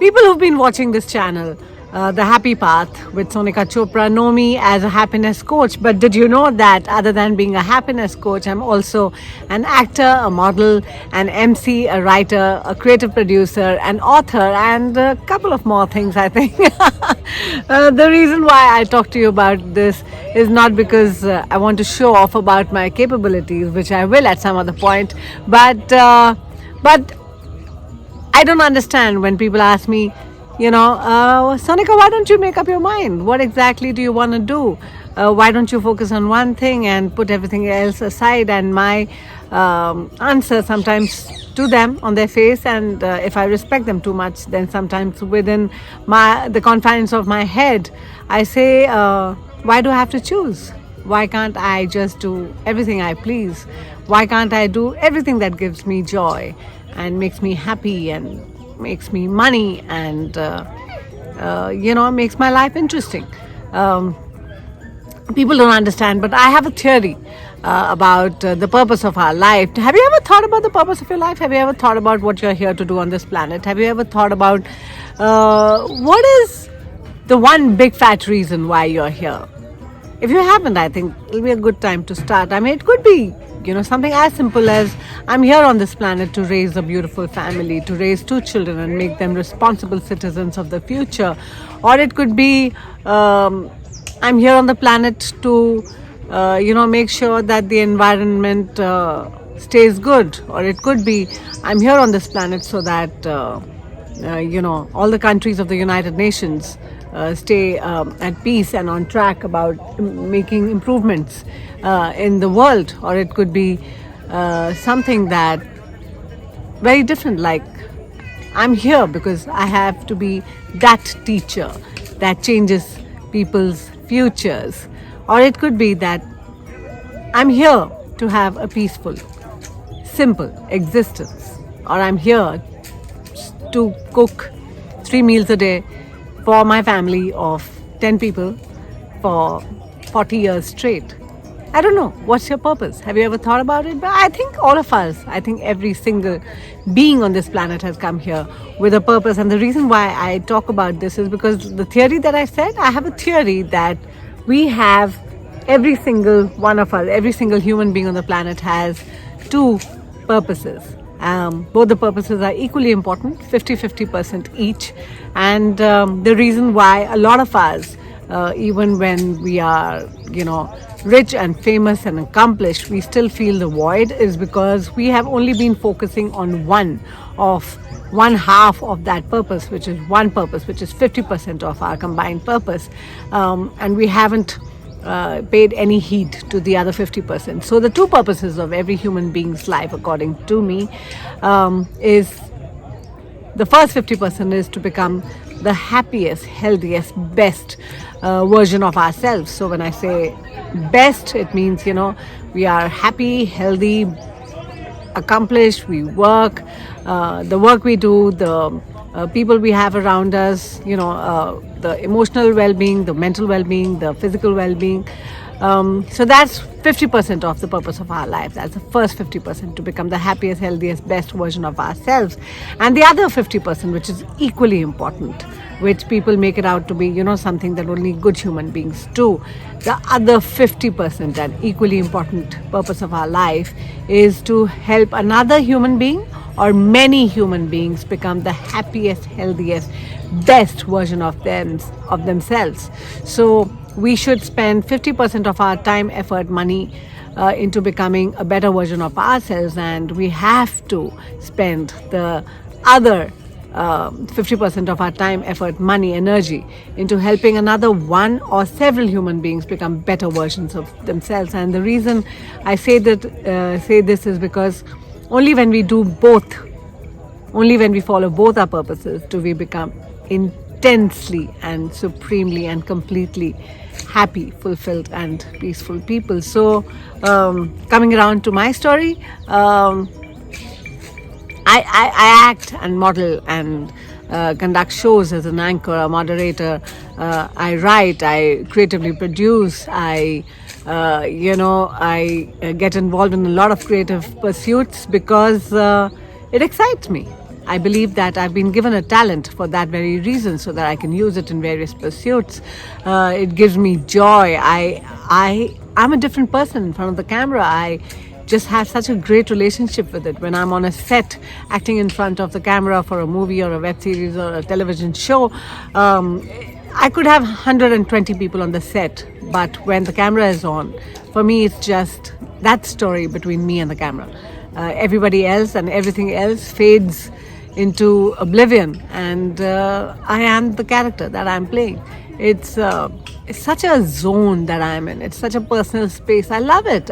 People who've been watching this channel, The Happy Path with Sonika Chopra, know me as a happiness coach. But did you know that other than being a happiness coach, I'm also an actor, a model, an MC, a writer, a creative producer, an author, and a couple of more things, I think. The reason why I talk to you about this is not because I want to show off about my capabilities, which I will at some other point, but I don't understand when people ask me, Sonika, why don't you make up your mind? What exactly do you want to do? Why don't you focus on one thing and put everything else aside? And my answer sometimes to them on their face, and if I respect them too much, then sometimes within the confines of my head, I say, why do I have to choose? Why can't I just do everything I please? Why can't I do everything that gives me joy and makes me happy and makes me money and makes my life interesting? People don't understand, but I have a theory about the purpose of our life. Have you ever thought about the purpose of your life? Have you ever thought about what you're here to do on this planet? Have you ever thought about what is the one big fat reason why you're here? If you haven't, I think it'll be a good time to start. I mean, it could be something as simple as I'm here on this planet to raise a beautiful family, to raise 2 children and make them responsible citizens of the future. Or it could be I'm here on the planet to make sure that the environment stays good. Or it could be I'm here on this planet so that all the countries of the United Nations stay at peace and on track about making improvements in the world. Or it could be something that very different, like I'm here because I have to be that teacher that changes people's futures. Or it could be that I'm here to have a peaceful, simple existence. Or I'm here to cook 3 meals a day for my family of 10 people for 40 years straight. I don't know. What's your purpose? Have you ever thought about it? But I think all of us, I think every single being on this planet has come here with a purpose. And the reason why I talk about this is because the theory that I said, I have a theory that we have, every single one of us, every single human being on the planet has 2 purposes. Both the purposes are equally important, 50-50% each. And the reason why a lot of us, even when we are, rich and famous and accomplished, we still feel the void, is because we have only been focusing on one half of that purpose, which is one purpose, which is 50% of our combined purpose. And we haven't paid any heed to the other 50%. So the 2 purposes of every human being's life, according to me, is the first 50% is to become the happiest, healthiest, best version of ourselves. So when I say best, it means, we are happy, healthy, accomplished, we work, the work we do, the people we have around us, the emotional well-being, the mental well-being, the physical well-being. So that's 50% of the purpose of our life. That's the first 50%, to become the happiest, healthiest, best version of ourselves. And the other 50%, which is equally important, which people make it out to be, something that only good human beings do. The other 50% and equally important purpose of our life is to help another human being or many human beings become the happiest, healthiest, best version of themselves. So we should spend 50% of our time, effort, money into becoming a better version of ourselves, and we have to spend the other 50% of our time, effort, money, energy into helping another one or several human beings become better versions of themselves. And the reason I say this is because only when we do both, only when we follow both our purposes, do we become intensely and supremely and completely happy, fulfilled and peaceful people. So coming around to my story, I act and model and conduct shows as an anchor, a moderator. I write, I creatively produce, I get involved in a lot of creative pursuits because it excites me. I believe that I've been given a talent for that very reason, so that I can use it in various pursuits. It gives me joy. I'm a different person in front of the camera. I just have such a great relationship with it. When I'm on a set acting in front of the camera for a movie or a web series or a television show, I could have 120 people on the set, but when the camera is on, for me it's just that story between me and the camera. Everybody else and everything else fades into oblivion, and I am the character that I'm playing. It's such a zone that I'm in. It's such a personal space. I love it.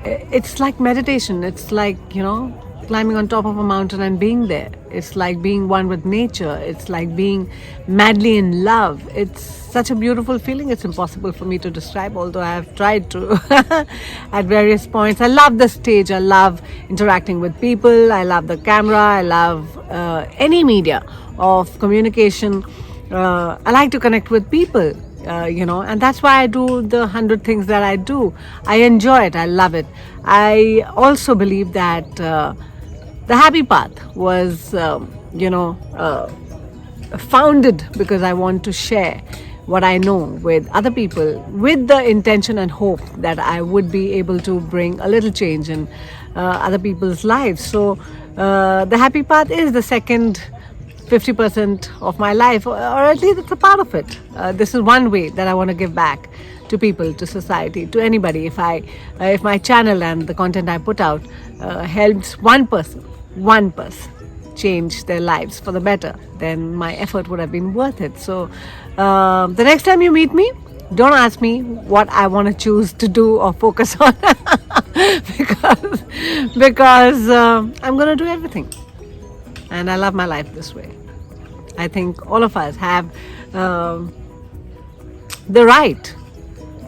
It's like meditation. It's like, climbing on top of a mountain and being there. It's like being one with nature. It's like being madly in love. It's such a beautiful feeling. It's impossible for me to describe, although I have tried to at various points. I love the stage. I love interacting with people. I love the camera. I love any media of communication. I like to connect with people. And that's why I do the 100 things that I do. I enjoy it. I love it. I also believe that the Happy Path was, founded because I want to share what I know with other people, with the intention and hope that I would be able to bring a little change in other people's lives. So the Happy Path is the second 50% of my life, or at least it's a part of it. This is one way that I want to give back to people, to society, to anybody. If my channel and the content I put out helps one person change their lives for the better, then my effort would have been worth it. So the next time you meet me, don't ask me what I want to choose to do or focus on because I'm going to do everything. And I love my life this way. I think all of us have the right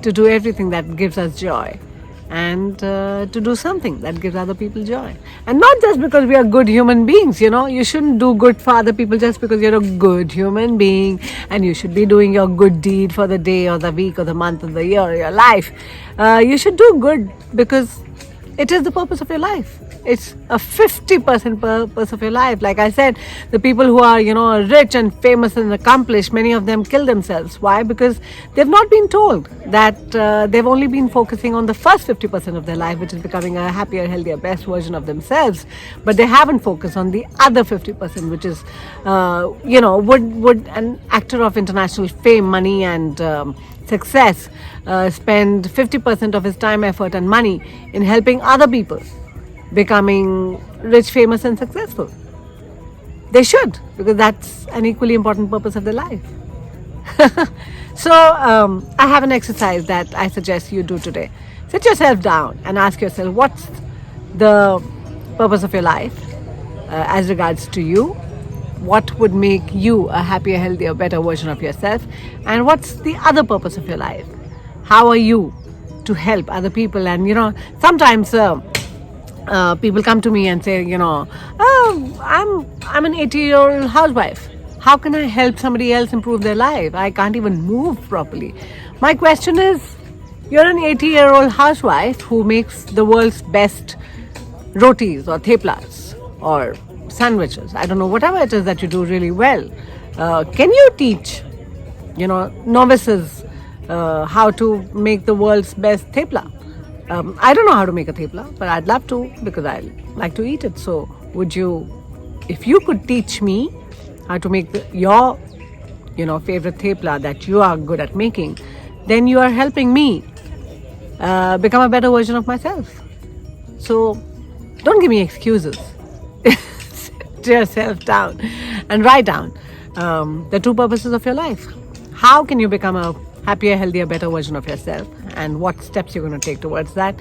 to do everything that gives us joy, and to do something that gives other people joy. And not just because we are good human beings, you shouldn't do good for other people just because you're a good human being, and you should be doing your good deed for the day or the week or the month or the year or your life. You should do good because it is the purpose of your life. It's a 50% purpose of your life. Like I said, the people who are, rich and famous and accomplished, many of them kill themselves. Why? Because they've not been told that they've only been focusing on the first 50% of their life, which is becoming a happier, healthier, best version of themselves. But they haven't focused on the other 50%, which is, would an actor of international fame, money and success spend 50% of his time, effort and money in helping other people becoming rich, famous and successful? They should, because that's an equally important purpose of their life. So I have an exercise that I suggest you do today. Sit yourself down and ask yourself, what's the purpose of your life as regards to you? What would make you a happier, healthier, better version of yourself? And what's the other purpose of your life? How are you to help other people? And sometimes people come to me and say, I'm an 80-year-old housewife. How can I help somebody else improve their life? I can't even move properly. My question is, you're an 80-year-old housewife who makes the world's best rotis or theplas or sandwiches. I don't know, whatever it is that you do really well. Can you teach, novices how to make the world's best thepla? I don't know how to make a thepla, but I'd love to because I like to eat it. So would you, if you could teach me how to make your, favorite thepla that you are good at making, then you are helping me become a better version of myself. So don't give me excuses. Sit yourself down and write down the true purposes of your life. How can you become a happier, healthier, better version of yourself, and what steps you're going to take towards that?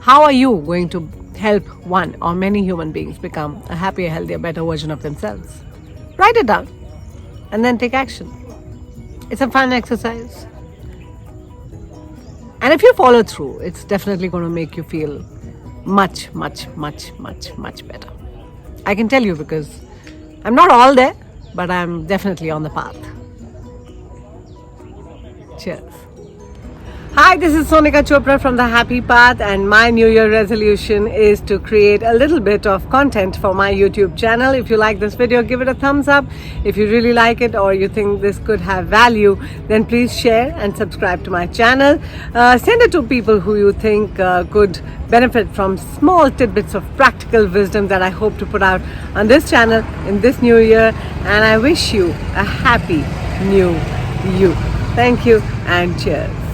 How are you going to help one or many human beings become a happier, healthier, better version of themselves? Write it down and then take action. It's a fun exercise. And if you follow through, it's definitely going to make you feel much, much, much, much, much better. I can tell you because I'm not all there, but I'm definitely on the path. Cheers. Hi, this is Sonika Chopra from The Happy Path, and my New Year resolution is to create a little bit of content for my YouTube channel. If you like this video, give it a thumbs up. If you really like it or you think this could have value, then please share and subscribe to my channel. Send it to people who you think could benefit from small tidbits of practical wisdom that I hope to put out on this channel in this new year. And I wish you a happy new you. Thank you and cheers.